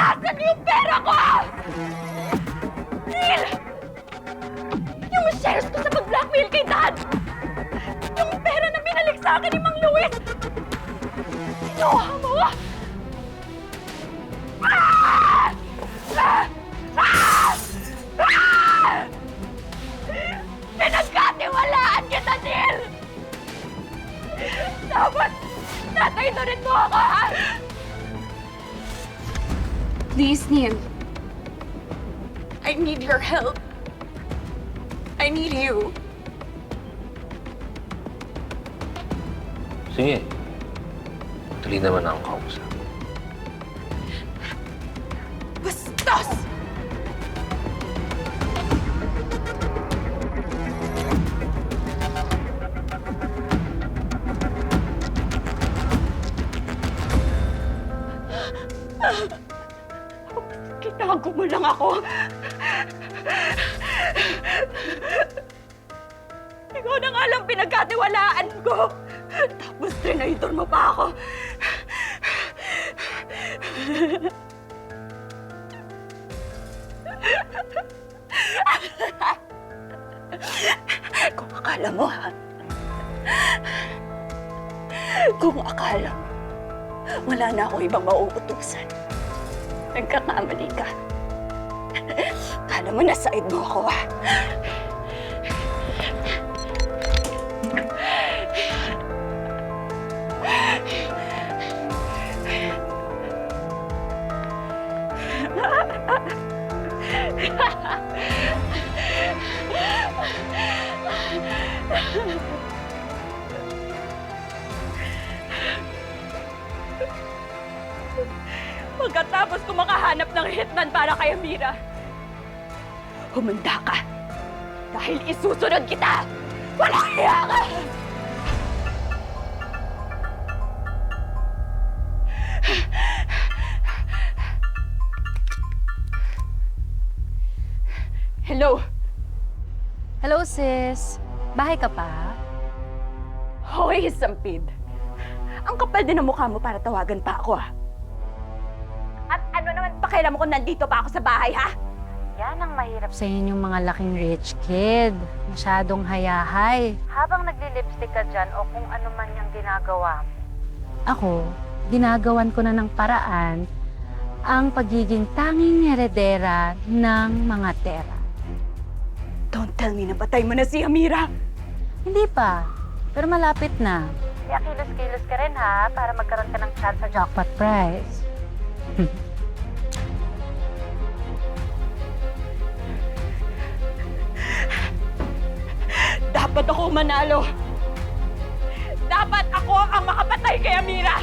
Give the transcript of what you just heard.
Nasaan yung pera ko? Neil! Yung shares ko sa pag-blackmail kay Dad! Yung pera na binalik sa akin ni Mang Luis! Kinuha mo! Ah! Ah! Ah! Ah! Pinagkatiwalaan kita, Neil! Dapat natay-turin mo ako, ha? Please, Neil. I need your help. I need you. Sige. Tuloy naman akong kausap. Bastos! Kitago mo lang ako. Ikaw na nga lang pinagkatiwalaan ko. Tapos trinaydor mo pa ako. Kung akala mo, ha? Kung akala mo, wala na ako ibang mauutusan. Nagkakamali ka. Akala mo na side mo ako, ha? Pagkatapos ko makahanap ng hitman para kay Amira, humanda ka. Dahil isusunod kita! Walang hiya ka! Hello? Hello, sis. Bahay ka pa? Hoy, Sampid. Ang kapal din ng mukha mo para tawagan pa ako, ha? At ano naman pakialam mo kung nandito pa ako sa bahay, ha? Yan ang mahirap sa inyong mga laking rich kid. Masyadong hayahay. Habang nagli-lipstick ka dyan o kung ano man yung ginagawa mo. Ako, ginagawan ko na ng paraan ang pagiging tanging heredera ng mga tera. Don't tell me na patay mo na si Amira. Hindi pa, pero malapit na. Kaya kilos-kilos ka rin ha, para magkaroon ka ng chance sa jackpot prize. Dapat ako manalo. Dapat ako ang makapatay kay Amira.